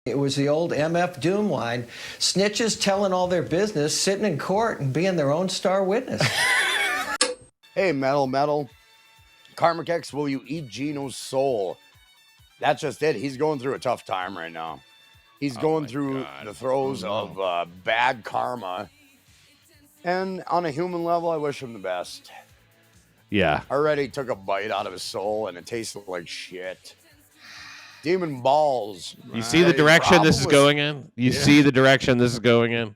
It was the old MF Doom line, snitches telling all their business, sitting in court and being their own star witness. Hey, Metal. Karmic X, will you eat Gino's soul? That's just it. He's going through a tough time right now. He's going through the throes of bad karma. And on a human level, I wish him the best. Yeah. Already took a bite out of his soul and it tasted like shit. Demon balls. You see the direction this is going in? You see the direction this is going in?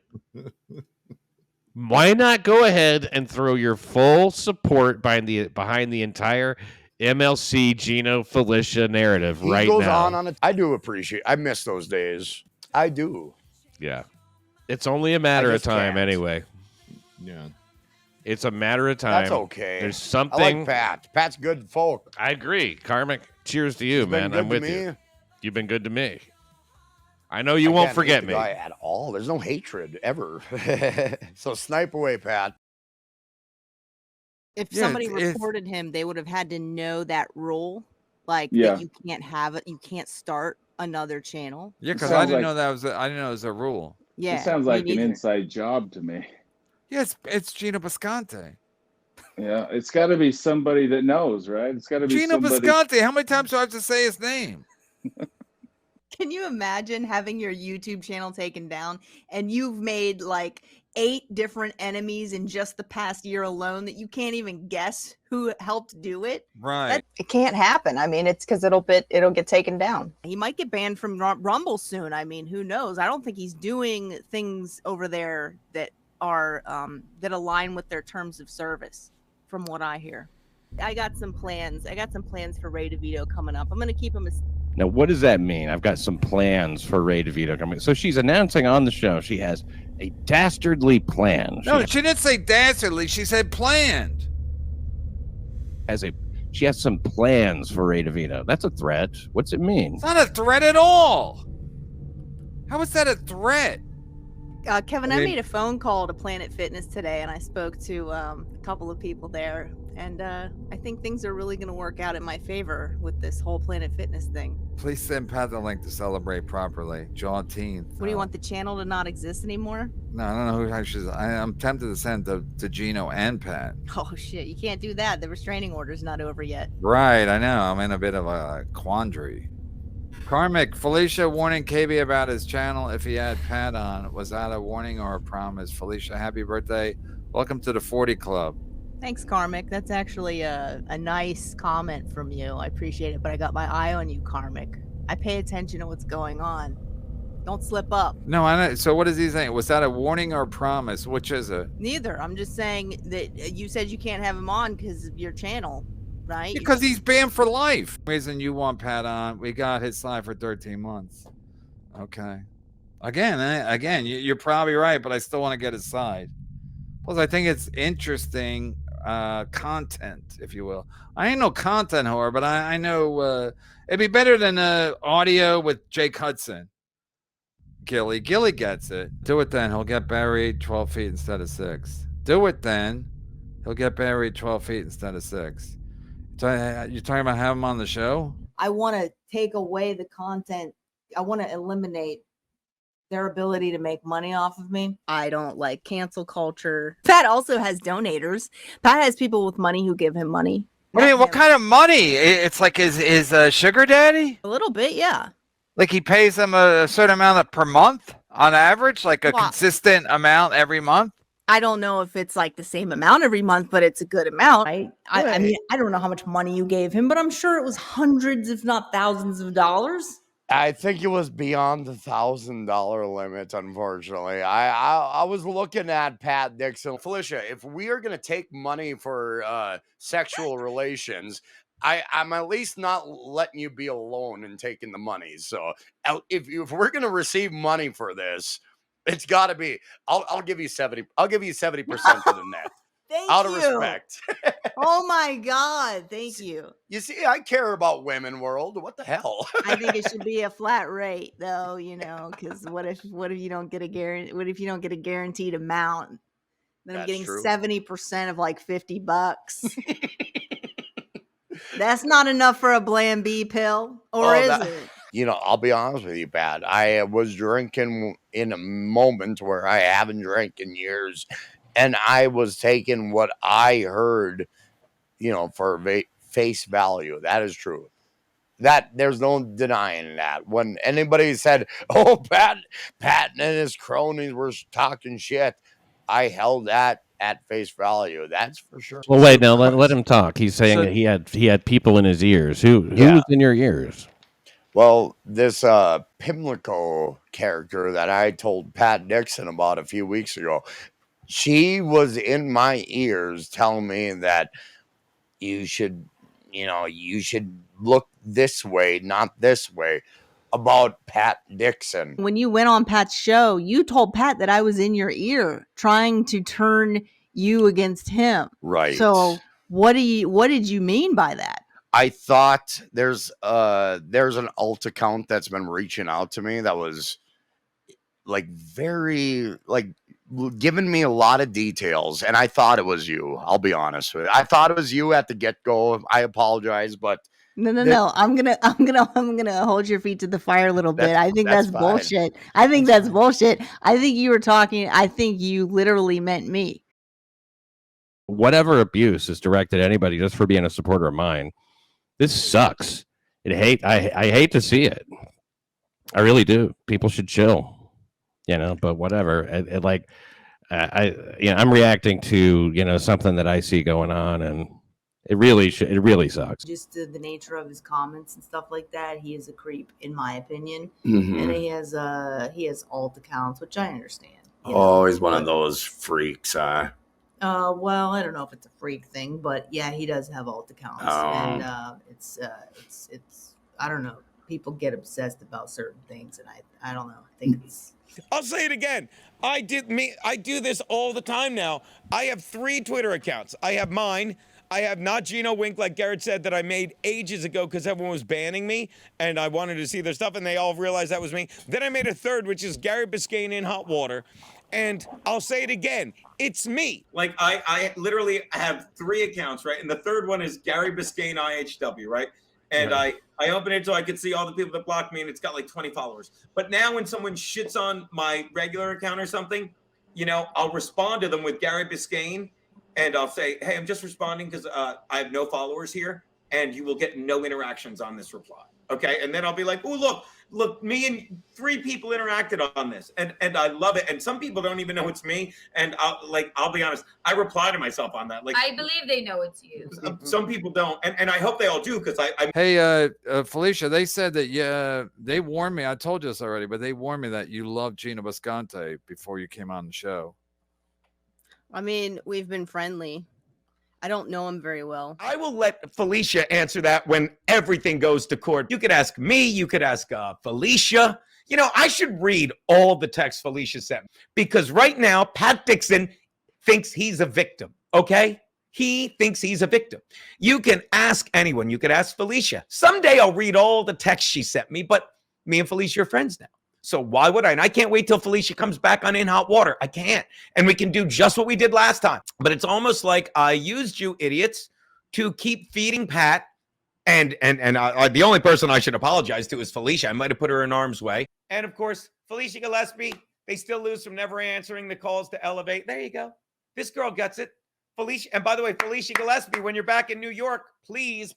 Why not go ahead and throw your full support behind the entire MLC Gino Felicia narrative right now? He goes on it. I do appreciate. I miss those days. I do. Yeah. It's only a matter of time anyway. Yeah. It's a matter of time. That's okay. There's something. I like Pat. Pat's good folk. I agree. Karmic, cheers to you, man. I'm with you. You've been good to me. I know you won't forget me. Guy at all. There's no hatred ever. So snipe away, Pat. If somebody reported him, they would have had to know that rule, like that you can't have it. You can't start another channel. Yeah, because I didn't know that was. I didn't know it was a rule. Yeah, it sounds like an inside job to me. Yes, it's Gino Bisconte. Yeah, it's got to be somebody that knows, right? It's got to be Gino Bisconte. How many times do I have to say his name? Can you imagine having your YouTube channel taken down and you've made like 8 different enemies in just the past year alone that you can't even guess who helped do it? Right. It can't happen. I mean, it's because it'll get taken down. He might get banned from Rumble soon. I mean, who knows? I don't think he's doing things over there that are that align with their terms of service, from what I hear. I got some plans. For Ray DeVito coming up. I'm gonna keep him as. Now, what does that mean? I've got some plans for Ray DeVito coming. So she's announcing on the show she has a dastardly plan. No, she didn't say dastardly. She said planned. She has some plans for Ray DeVito. That's a threat. What's it mean? It's not a threat at all. How is that a threat? Kevin, I made a phone call to Planet Fitness today, and I spoke to a couple of people there, and I think things are really going to work out in my favor with this whole Planet Fitness thing. Please send Pat the link to celebrate properly. Juneteenth. What do you want, the channel to not exist anymore? No, I don't know who I should. I'm tempted to send to Gino and Pat. Oh, shit. You can't do that. The restraining order's not over yet. Right, I know. I'm in a bit of a quandary. Karmic, Felicia warning KB about his channel if he had Pat on. Was that a warning or a promise? Felicia, happy birthday. Welcome to the 40 Club. Thanks, Karmic. That's actually a nice comment from you. I appreciate it, but I got my eye on you, Karmic. I pay attention to what's going on. Don't slip up. No, I know. So what is he saying? Was that a warning or a promise? Which is it? Neither. I'm just saying that you said you can't have him on because of your channel. Right? Because he's banned for life. Reason you want Pat on, we got his slide for 13 months. Okay. Again, you're probably right, but I still want to get his side. Plus, I think it's interesting content, if you will. I ain't no content whore, but I know it'd be better than audio with Jake Hudson. Gilly gets it. Do it then. He'll get buried 12 feet instead of 6. Do it then. He'll get buried 12 feet instead of 6. You're talking about having him on the show? I want to take away the content. I want to eliminate their ability to make money off of me. I don't like cancel culture. Pat also has donators. Pat has people with money who give him money. I mean, what kind of money? It's like his sugar daddy? A little bit, yeah. Like he pays them a certain amount per month on average, like a consistent amount every month? I don't know if it's like the same amount every month, but it's a good amount. Right? I mean, I don't know how much money you gave him, but I'm sure it was hundreds, if not thousands of dollars. I think it was beyond the $1,000 limit, unfortunately. I was looking at Pat Dixon. Felicia, if we are going to take money for sexual relations, I'm at least not letting you be alone and taking the money. So if we're going to receive money for this, it's got to be. I'll give you 70. I'll give you 70% for the net. Out of respect. Oh my God! Thank you. You see, I care about women world. What the hell? I think it should be a flat rate, though. You know, because what if you don't get a guarantee? What if you don't get a guaranteed amount? Then I'm getting 70% of like $50. That's not enough for a Plan B pill, or is it? You know, I'll be honest with you, Pat. I was drinking in a moment where I haven't drank in years, and I was taking what I heard, you know, for face value. That is true. That there's no denying that. When anybody said, "Oh, Pat and his cronies were talking shit," I held that at face value. That's for sure. Well, wait, now let him talk. He's saying So- that he had people in his ears. Who Yeah. was in your ears? Well, this Pimlico character that I told Pat Dixon about a few weeks ago, she was in my ears telling me that you should look this way, not this way, about Pat Dixon. When you went on Pat's show, you told Pat that I was in your ear trying to turn you against him. Right. So what did you mean by that? I thought there's an alt account that's been reaching out to me that was like very like giving me a lot of details, and I thought it was you. I'll be honest with you. I thought it was you at the get-go. I apologize, but No. I'm gonna hold your feet to the fire a little bit. I think that's fine. bullshit. I think that's bullshit. I think you literally meant me. Whatever abuse is directed at anybody just for being a supporter of mine, this sucks. I hate to see it. I really do. People should chill, but whatever. I'm reacting to, something that I see going on, and it really sucks. Just the nature of his comments and stuff like that, he is a creep, in my opinion. Mhm. And he has alt accounts, which I understand. He's one of those freaks. Well, I don't know if it's a freak thing, but yeah, he does have alt accounts, and it's I don't know. People get obsessed about certain things, and I don't know. I think it's. I'll say it again. I do this all the time now. I have 3 Twitter accounts. I have mine. I have Not Gino Wink, like Garrett said, that I made ages ago because everyone was banning me, and I wanted to see their stuff, and they all realized that was me. Then I made a third, which is Gary Biscayne in hot water. And I'll say it again, it's me. Like, I literally have 3 accounts, right? And the third one is Gary Biscayne IHW, right? And I open it so I can see all the people that blocked me, and it's got like 20 followers. But now when someone shits on my regular account or something, I'll respond to them with Gary Biscayne, and I'll say, hey, I'm just responding because I have no followers here, and you will get no interactions on this reply. Okay, and then I'll be like, oh, look, me and 3 people interacted on this, and I love it. And some people don't even know it's me, and I'll be honest, I reply to myself on that. Like, I believe they know it's you. Some people don't, and I hope they all do, because I. Hey, Felicia, they said that they warned me. I told you this already, but they warned me that you loved Gino Bisconte before you came on the show. I mean, we've been friendly. I don't know him very well. I will let Felicia answer that when everything goes to court. You could ask me. You could ask Felicia. I should read all the texts Felicia sent, because right now, Pat Dixon thinks he's a victim, okay? He thinks he's a victim. You can ask anyone. You could ask Felicia. Someday I'll read all the texts she sent me, but me and Felicia are friends now. So why would I? And I can't wait till Felicia comes back on In Hot Water. I can't. And we can do just what we did last time. But it's almost like I used you idiots to keep feeding Pat. And the only person I should apologize to is Felicia. I might have put her in harm's way. And of course, Felicia Gillespie, they still lose from never answering the calls to elevate. There you go. This girl gets it. Felicia, and by the way, Felicia Gillespie, when you're back in New York, please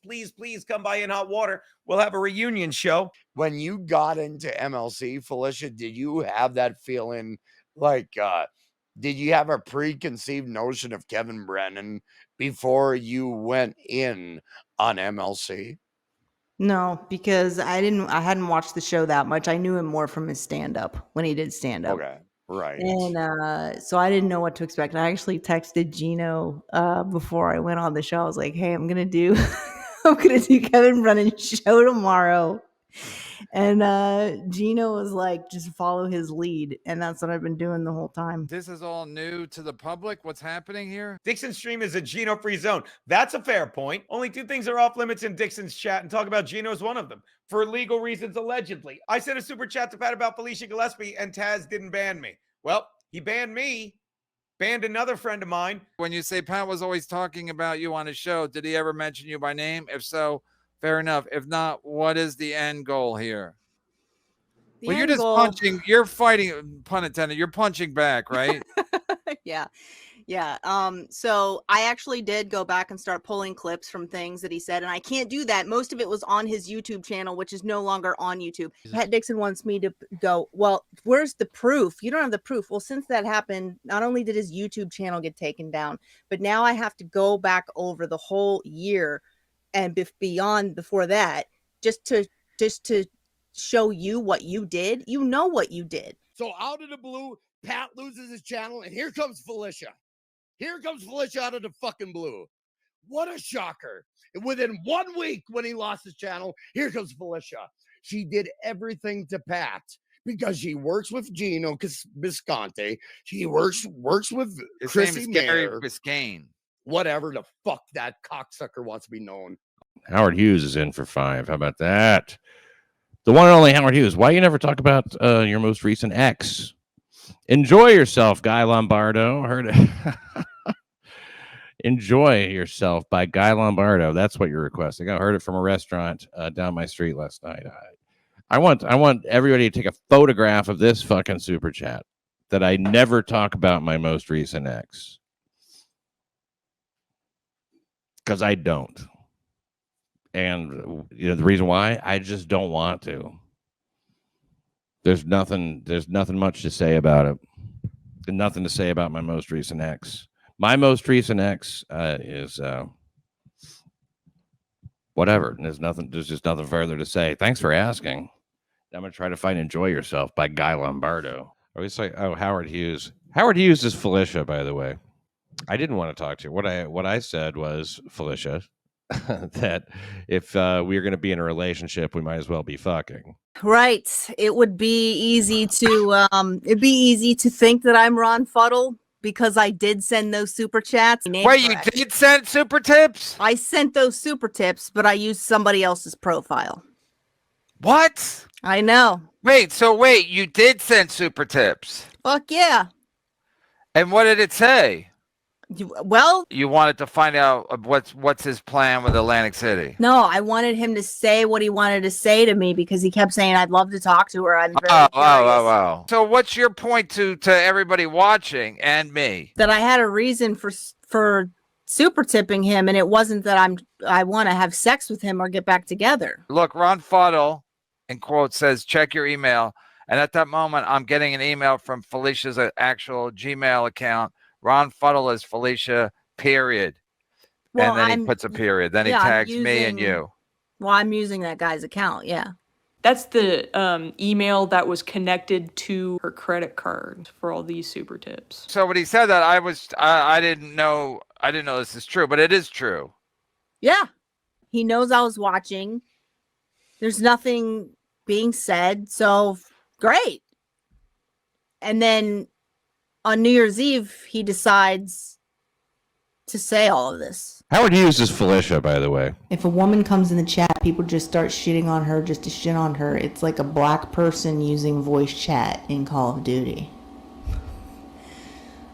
come by In Hot Water. We'll have a reunion show. When you got into MLC, Felicia, did you have that feeling like, did you have a preconceived notion of Kevin Brennan before you went in on MLC? No, because I hadn't watched the show that much. I knew him more from his stand-up when he did stand-up. Okay. Right. And so I didn't know what to expect. I actually texted Gino before I went on the show. I was like, hey, I'm gonna do Kevin Brennan's show tomorrow. And Gino was like, just follow his lead. And that's what I've been doing the whole time. This is all new to the public. What's happening here? Dixon's stream is a Gino-free zone. That's a fair point. Only 2 things are off limits in Dixon's chat, and talk about Gino is one of them. For legal reasons, allegedly. I sent a super chat to Pat about Felicia Gillespie, and Taz didn't ban me. Well, he banned me, banned another friend of mine. When you say Pat was always talking about you on his show, did he ever mention you by name? If so, fair enough. If not, what is the end goal here? The Well, you're end just goal- punching. You're fighting, pun intended. You're punching back, right? yeah. Yeah. So I actually did go back and start pulling clips from things that he said, and I can't do that. Most of it was on his YouTube channel, which is no longer on YouTube. Pat Dixon wants me to go, well, where's the proof? You don't have the proof. Well, since that happened, not only did his YouTube channel get taken down, but now I have to go back over the whole year and beyond before that, just to show you what you did. You know what you did. So out of the blue, Pat loses his channel, and here comes Felicia. Here comes Felicia out of the fucking blue. What a shocker. And within 1 week when he lost his channel, here comes Felicia. She did everything to Pat because she works with Gino Bisconte. She works with His Chrissy name is Gary Mayer. Biscayne. Whatever the fuck that cocksucker wants to be known. Howard Hughes is in for 5. How about that? The one and only Howard Hughes. Why you never talk about your most recent ex? Enjoy yourself, Guy Lombardo. Heard it. Enjoy yourself by Guy Lombardo. That's what you're requesting. I heard it from a restaurant down my street last night. I want everybody to take a photograph of this fucking super chat that I never talk about my most recent ex. Because I don't. And you know the reason why? I just don't want to. There's nothing much to say about it. Nothing to say about my most recent ex. My most recent ex is whatever. There's just nothing further to say. Thanks for asking. I'm gonna try to find "Enjoy Yourself" by Guy Lombardo. I always say, oh, Howard Hughes. Howard Hughes is Felicia, by the way. I didn't want to talk to you. What I said was, Felicia, that if we are going to be in a relationship, we might as well be fucking. Right. It would be easy to think that I'm Ron Fuddle because I did send those super chats. Wait, you did send super tips? I sent those super tips, but I used somebody else's profile. What? I know. Wait, you did send super tips. Fuck yeah. And what did it say? Well, you wanted to find out what's his plan with Atlantic City. No, I wanted him to say what he wanted to say to me because he kept saying I'd love to talk to her. I'm very curious. So what's your point to everybody watching and me? That I had a reason for super tipping him, and it wasn't that I want to have sex with him or get back together. Look, Ron Fuddle, in quote, says check your email, and at that moment I'm getting an email from Felicia's actual Gmail account. Ron Fuddle is Felicia, period. Well, and then he puts a period. Then he tags me and you. Well, I'm using that guy's account, yeah. That's the email that was connected to her credit card for all these super tips. So when he said that, I didn't know this is true, but it is true. Yeah. He knows I was watching. There's nothing being said, so great. And then on New Year's Eve, he decides to say all of this. Howard Hughes is Felicia, by the way. If a woman comes in the chat, people just start shitting on her just to shit on her. It's like a black person using voice chat in Call of Duty.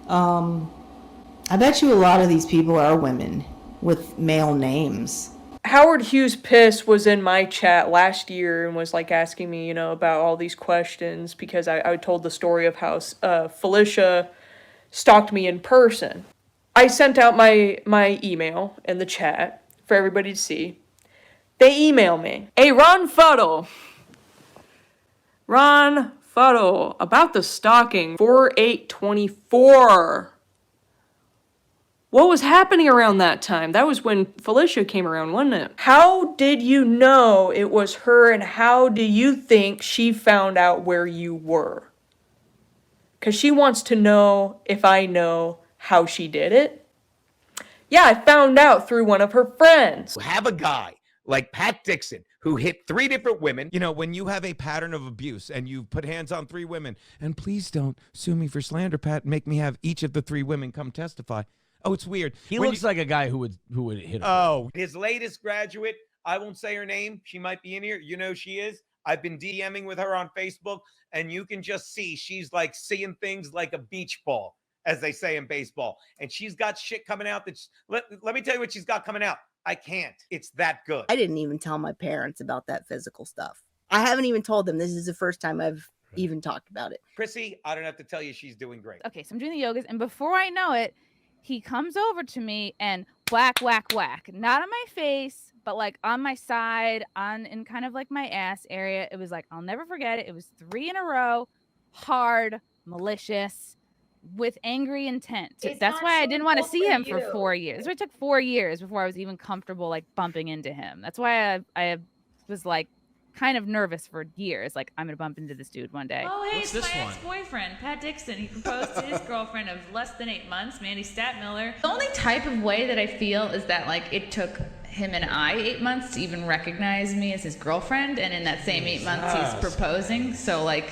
I bet you a lot of these people are women with male names. Howard Hughes Piss was in my chat last year and was like asking me, about all these questions because I told the story of how Felicia stalked me in person. I sent out my email in the chat for everybody to see. They email me, "Hey, Ron Fuddle, about the stalking 4/8/24. What was happening around that time? That was when Felicia came around, wasn't it? How did you know it was her, and how do you think she found out where you were? Because she wants to know if I know how she did it. Yeah, I found out through one of her friends." Have a guy like Pat Dixon who hit 3 different women. When you have a pattern of abuse and you put hands on 3 women, and please don't sue me for slander, Pat, make me have each of the 3 women come testify. Oh, it's weird. He looks like a guy who would hit her. Oh, his latest graduate, I won't say her name. She might be in here. You know she is. I've been DMing with her on Facebook, and you can just see she's like seeing things like a beach ball, as they say in baseball. And she's got shit coming out that's, let me tell you what she's got coming out. I can't. It's that good. I didn't even tell my parents about that physical stuff. I haven't even told them. This is the first time I've even talked about it. Chrissy, I don't have to tell you she's doing great. Okay, so I'm doing the yogas, and before I know it, he comes over to me and whack, whack, whack. Not on my face, but like on my side, in kind of like my ass area. It was like, I'll never forget it. It was 3 in a row, hard, malicious, with angry intent. That's why I didn't want to see him for 4 years. So it took 4 years before I was even comfortable like bumping into him. That's why I was like kind of nervous for years. Like, I'm gonna bump into this dude one day. Oh, hey, it's my ex-boyfriend, Pat Dixon. He proposed to his girlfriend of less than 8 months, Mandy Statmiller. The only type of way that I feel is that, like, it took him and I 8 months to even recognize me as his girlfriend, and in that same 8 months, he's proposing. So, like...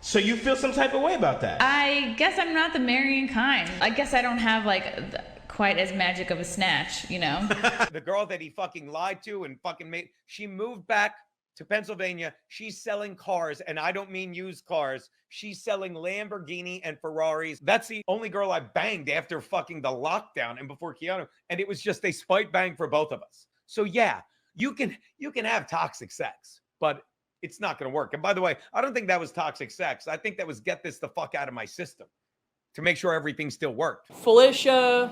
So you feel some type of way about that? I guess I'm not the marrying kind. I guess I don't have, like, quite as magic of a snatch, you know? The girl that he fucking lied to and fucking made... She moved back to Pennsylvania. She's selling cars, and I don't mean used cars. She's selling Lamborghini and Ferraris. That's the only girl I banged after fucking the lockdown and before Keanu. And it was just a spite bang for both of us. So yeah, you can have toxic sex, but it's not going to work. And by the way, I don't think that was toxic sex. I think that was get this the fuck out of my system to make sure everything still worked. Felicia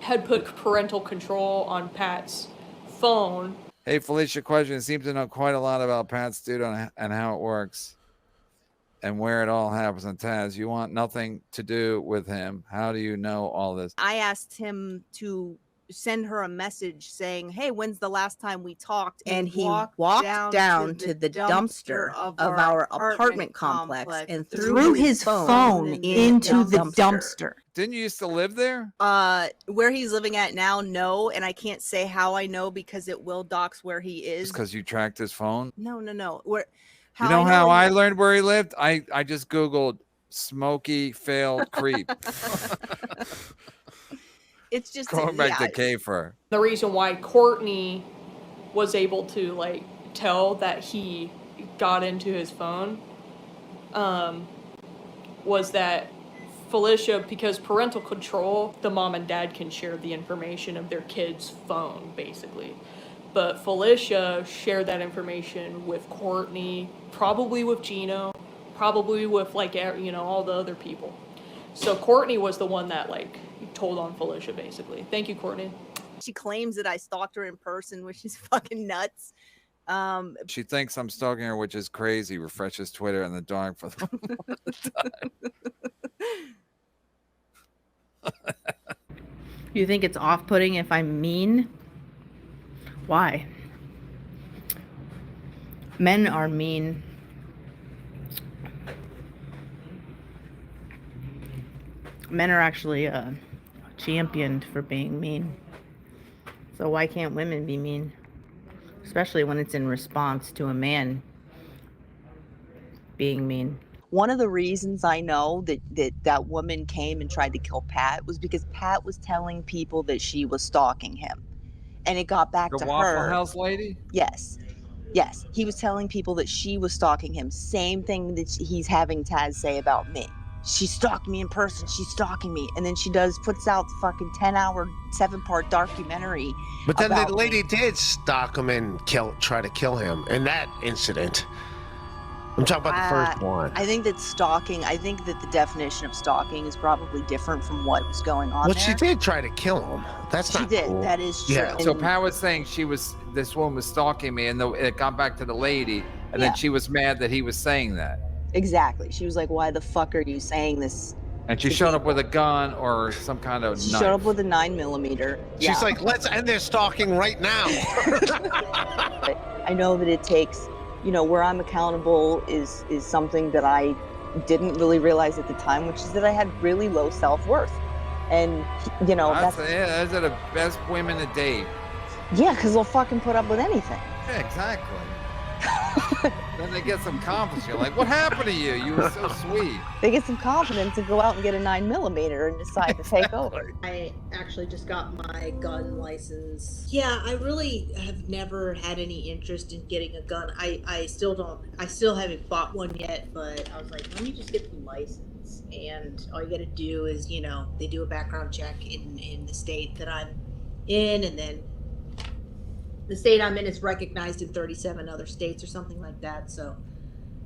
had put parental control on Pat's phone. Hey, Felicia, question. It seems to know quite a lot about Pat's dude and how it works and where it all happens. And Taz, you want nothing to do with him. How do you know all this? I asked him to send her a message saying, hey, when's the last time we talked? And he walked down to the dumpster of our apartment complex and threw his phone into the dumpster. Didn't you used to live there? Where he's living at now, no. And I can't say how I know because it will dox where he is. Just because you tracked his phone? No. You know how I learned where he lived? I just Googled Smokey failed creep. It's just going back to K-Fur. The reason why Courtney was able to like tell that he got into his phone was that Felicia, because parental control, the mom and dad can share the information of their kid's phone, basically. But Felicia shared that information with Courtney, probably with Gino, probably with like, you know, all the other people. So Courtney was the one that like told on Felicia, basically. Thank you, Courtney. She claims that I stalked her in person, which is fucking nuts. She thinks I'm stalking her, which is crazy. Refreshes Twitter and the dog for the time. You think it's off-putting if I'm mean? Why? Men are mean. Men are actually championed for being mean. So why can't women be mean? Especially when it's in response to a man being mean. One of the reasons I know that woman came and tried to kill Pat was because Pat was telling people that she was stalking him. And it got back to her. The Waffle House lady? Yes. Yes. He was telling people that she was stalking him. Same thing that he's having Taz say about me. She stalked me in person. She's stalking me. And then she puts out the fucking 10-hour, 7-part documentary. But then the about lady me. did stalk him and try to kill him in that incident. I'm talking about the first one. I think that the definition of stalking is probably different from what was going on Well, there. she did try to kill him. That's not cool. That is true. Yeah. So Pat was saying this woman was stalking me, and it got back to the lady, and then she was mad that he was saying that. Exactly. She was like, why the fuck are you saying this? And she showed up with a gun or some kind of She knife. showed up with a 9mm. She's like, let's end their stalking right now. I know that it takes, where I'm accountable is something that I didn't really realize at the time, which is that I had really low self-worth. And, those are the best women to date. Yeah, because they'll fucking put up with anything. Yeah, exactly. Then they get some confidence. You're like, what happened to you? You were so sweet. They get some confidence and go out and get a 9mm and decide to take over. I actually just got my gun license. Yeah, I really have never had any interest in getting a gun. I still haven't bought one yet, but I was like, let me just get the license. And all you gotta do is, they do a background check in the state that I'm in, and then the state I'm in is recognized in 37 other states or something like that. So,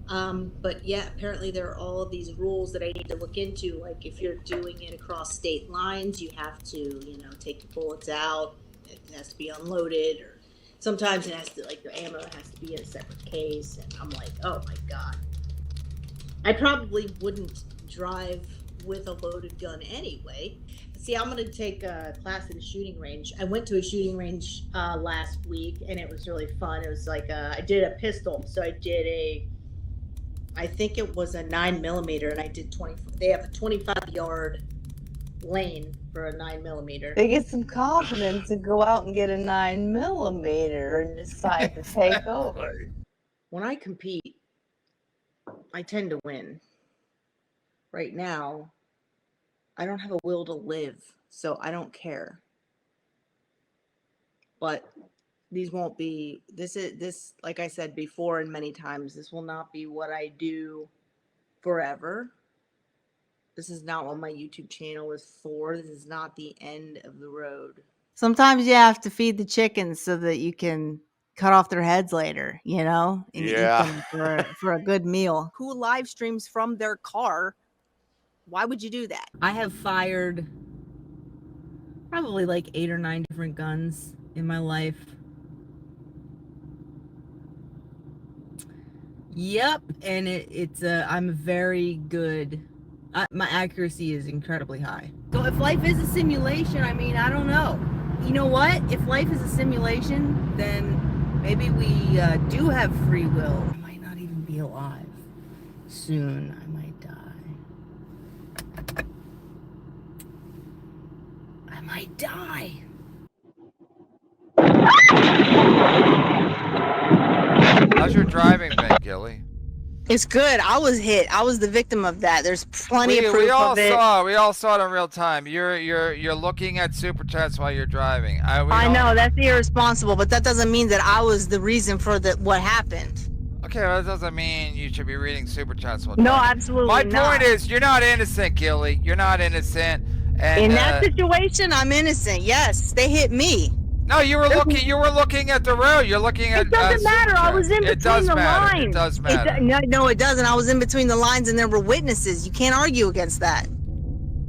but yeah, apparently there are all of these rules that I need to look into. Like if you're doing it across state lines, you have to, you know, take the bullets out. It has to be unloaded, or sometimes it has to, like, the ammo has to be in a separate case. And I'm like, oh my God. I probably wouldn't drive with a loaded gun anyway. See, I'm going to take a class at a shooting range. I went to a shooting range last week, and it was really fun. It was like I did a pistol. So I did I think it was a 9mm, and I did 20. They have a 25-yard lane for a 9mm. They get some confidence to go out and get a 9mm and decide to take over. When I compete, I tend to win. Right now, I don't have a will to live, so I don't care. But these won't be, this, like I said before and many times, this will not be what I do forever. This is not what my YouTube channel is for. This is not the end of the road. Sometimes you have to feed the chickens so that you can cut off their heads later, you know, and eat them for a good meal. Who live streams from their car? Why would you do that? I have fired probably like 8 or 9 different guns in my life. Yep, and it's I'm very good. My accuracy is incredibly high. So if life is a simulation, I mean, I don't know. You know what? If life is a simulation, then maybe we do have free will. I might not even be alive. Soon, I might die. I might die. How's your driving been, Gilly? It's good. I was hit. I was the victim of that. There's plenty of proof we all of it. We all saw it in real time. You're looking at super chats while you're driving. I know that's irresponsible, but that doesn't mean that I was the reason for what happened. Okay, well, that doesn't mean you should be reading super chats while No, driving. absolutely My not. point is, you're not innocent, Gilly. You're not innocent. And, in that situation, I'm innocent. Yes, they hit me. No, you were looking at the road. You're looking at. It doesn't matter. I was in between the lines. It does matter. No, it doesn't. I was in between the lines, and there were witnesses. You can't argue against that.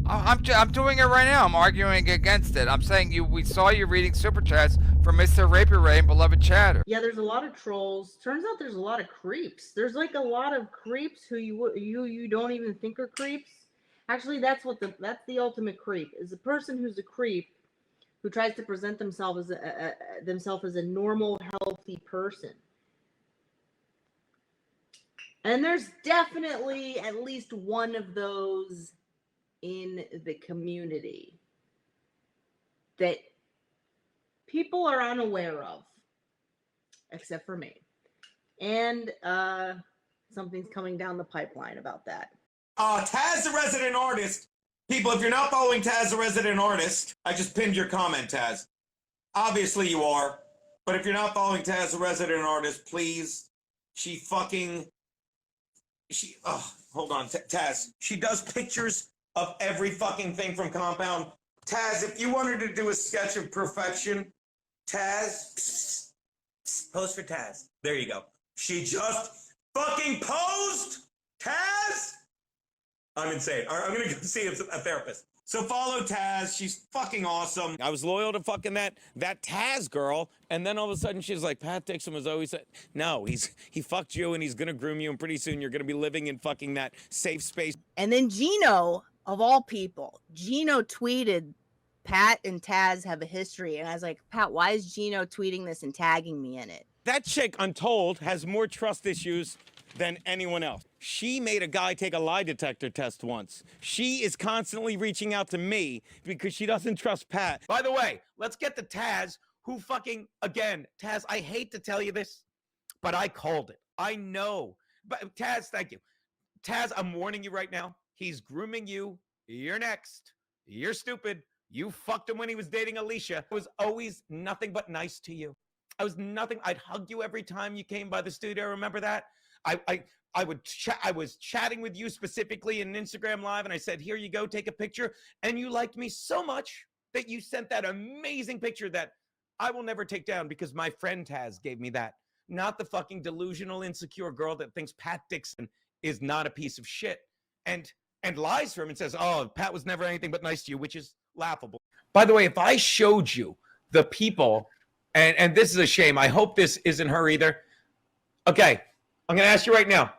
I'm doing it right now. I'm arguing against it. I'm saying we saw you reading super chats from Mr. Raper Ray and Beloved Chatter. Yeah, there's a lot of trolls. Turns out there's a lot of creeps. There's like a lot of creeps who you don't even think are creeps. Actually, that's the ultimate creep, is the person who's a creep who tries to present themselves as a normal, healthy person. And there's definitely at least one of those in the community that people are unaware of, except for me. And something's coming down the pipeline about that. Taz the Resident Artist. People, if you're not following Taz the Resident Artist, I just pinned your comment, Taz. Obviously you are. But if you're not following Taz the Resident Artist, please. Hold on, Taz. She does pictures of every fucking thing from Compound. Taz, if you wanted to do a sketch of perfection, Taz, pose for Taz. There you go. She just fucking posed, Taz. I'm insane. All right, I'm gonna go see a therapist. So follow Taz. She's fucking awesome. I was loyal to fucking that Taz girl, and then all of a sudden she's like, Pat Dixon was always no, he fucked you and he's gonna groom you, and pretty soon you're gonna be living in fucking that safe space. And then Gino, of all people, Gino tweeted, Pat and Taz have a history. And I was like, Pat, why is Gino tweeting this and tagging me in it? That chick, Untold, has more trust issues than anyone else. She made a guy take a lie detector test once. She is constantly reaching out to me because she doesn't trust Pat. By the way, let's get to Taz, who fucking, again, Taz, I hate to tell you this, but I called it. I know. But Taz, thank you. Taz, I'm warning you right now. He's grooming you. You're next. You're stupid. You fucked him when he was dating Alicia. I was always nothing but nice to you. I was nothing. I'd hug you every time you came by the studio. Remember that? I was chatting with you specifically in Instagram Live, and I said, here you go, take a picture. And you liked me so much that you sent that amazing picture that I will never take down because my friend Taz gave me that. Not the fucking delusional, insecure girl that thinks Pat Dixon is not a piece of shit and lies for him and says, oh, Pat was never anything but nice to you, which is laughable. By the way, if I showed you the people, and this is a shame, I hope this isn't her either. Okay, I'm going to ask you right now.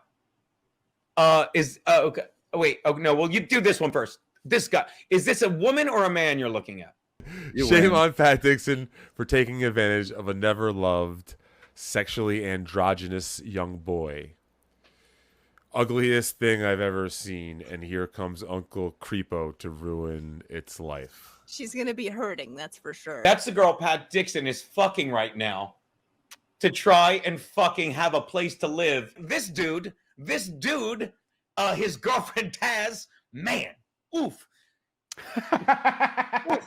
Okay. Oh, wait. Oh, no. Well, you do this one first. This guy. Is this a woman or a man you're looking at? Shame on Pat Dixon for taking advantage of a never loved, sexually androgynous young boy. Ugliest thing I've ever seen, and here comes Uncle Creepo to ruin its life. She's gonna be hurting, that's for sure. That's the girl Pat Dixon is fucking right now to try and fucking have a place to live. This dude, his girlfriend Taz, man, oof. Oof.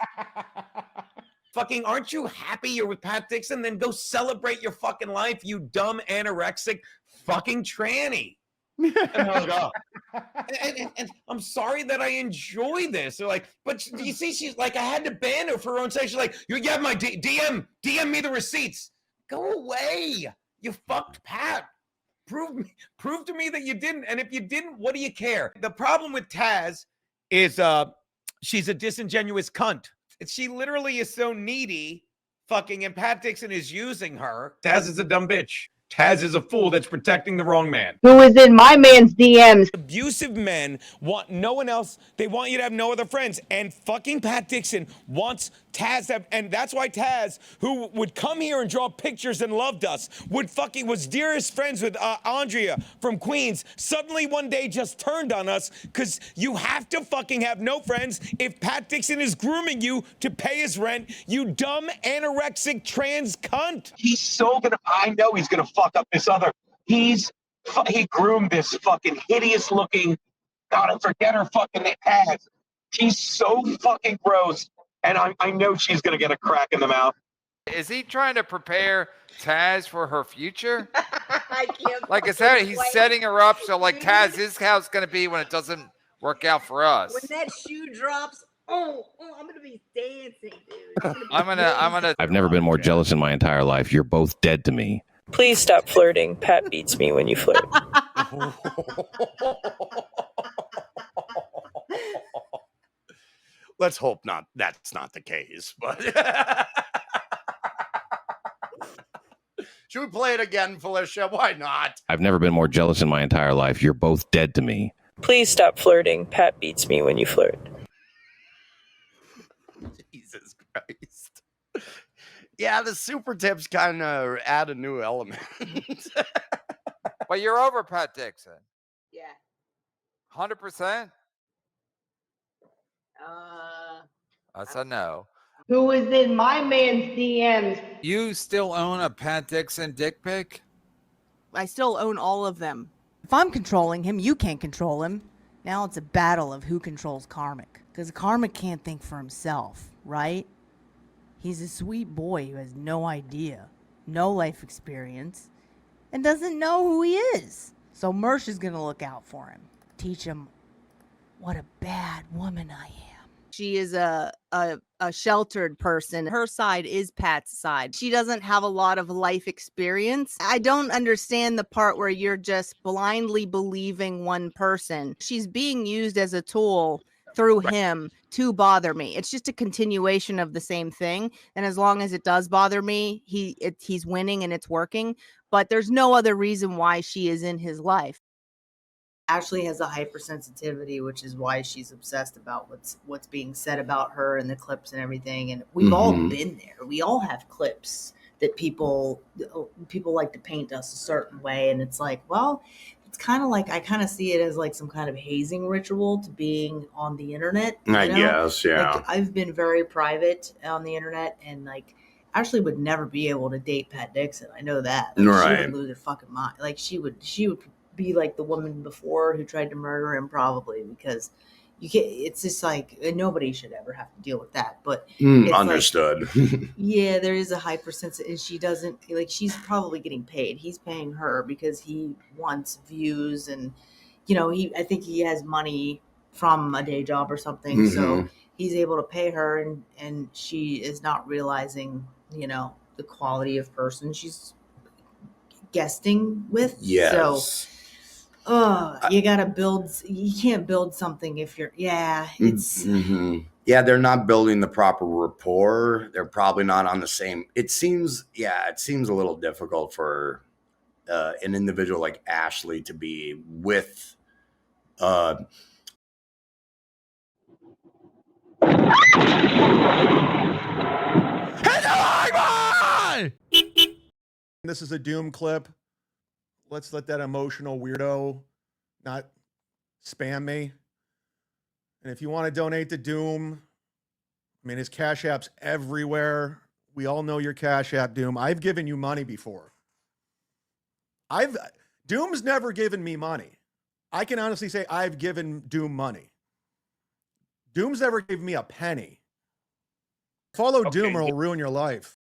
Fucking, aren't you happy you're with Pat Dixon? Then go celebrate your fucking life, you dumb anorexic fucking tranny. And I was like, oh. And I'm sorry that I enjoy this. They're like, but you see, she's like, I had to ban her for her own sake. She's like, you have my DM me the receipts. Go away, you fucked Pat. Prove to me that you didn't. And if you didn't, what do you care? The problem with Taz is she's a disingenuous cunt. She literally is so needy, fucking, and Pat Dixon is using her. Taz is a dumb bitch. Taz is a fool that's protecting the wrong man. Who is in my man's DMs? Abusive men want no one else. They want you to have no other friends. And fucking Pat Dixon wants Taz to have, and that's why Taz, who would come here and draw pictures and loved us, was dearest friends with Andrea from Queens, suddenly one day just turned on us because you have to fucking have no friends if Pat Dixon is grooming you to pay his rent, you dumb anorexic trans cunt. He's so gonna, I know he's gonna fuck up this other. He groomed this fucking hideous looking, God, I forget her fucking name. Taz. He's so fucking gross, and I know she's gonna get a crack in the mouth. Is he trying to prepare Taz for her future? I can't. Like, is that he's setting her up so like Taz, this is how it's gonna be when it doesn't work out for us. When that shoe drops, I'm gonna be dancing, dude. I'm gonna. I've never been more jealous in my entire life. You're both dead to me. Please stop flirting. Pat beats me when you flirt. Let's hope not. That's not the case, but should we play it again, Felicia? Why not? I've never been more jealous in my entire life. You're both dead to me. Please stop flirting. Pat beats me when you flirt. Jesus Christ. Yeah, the super tips kind of add a new element. But you're over Pat Dixon. Yeah. 100%? That's a no. Who is in my man's DMs? You still own a Pat Dixon dick pic? I still own all of them. If I'm controlling him, you can't control him. Now it's a battle of who controls Karmic. Because Karmic can't think for himself, right? He's a sweet boy who has no idea, no life experience, and doesn't know who he is. So Mersh is going to look out for him. Teach him what a bad woman I am. She is a sheltered person. Her side is Pat's side. She doesn't have a lot of life experience. I don't understand the part where you're just blindly believing one person. She's being used as a tool through him to bother me. It's just a continuation of the same thing. And as long as it does bother me, he's winning and it's working. But there's no other reason why she is in his life. Ashley has a hypersensitivity, which is why she's obsessed about what's being said about her and the clips and everything. And we've all been there. We all have clips that people like to paint us a certain way, and it's like, well, it's kind of like I kind of see it as like some kind of hazing ritual to being on the internet. I guess, yeah. Like, I've been very private on the internet, and like Ashley would never be able to date Pat Dixon. I know that. Like, right. She would lose her fucking mind. Like she would be like the woman before who tried to murder him, probably, because you can't. It's just like nobody should ever have to deal with that. But it's understood. Like, yeah, there is a hypersensitive, and she doesn't like. She's probably getting paid. He's paying her because he wants views, and I think he has money from a day job or something. So he's able to pay her, and she is not realizing you know, the quality of person she's guesting with. Yes. So, you gotta build. You can't build something if you're. Yeah, it's. Yeah, they're not building the proper rapport. They're probably not on the same. It seems a little difficult for an individual like Ashley to be with. This is a Doom clip. Let's let that emotional weirdo not spam me. And if you want to donate to Doom, I mean, his Cash App's everywhere. We all know your Cash App, Doom. I've given you money before. Doom's never given me money. I can honestly say I've given Doom money. Doom's never given me a penny. Follow Doom or it'll ruin your life.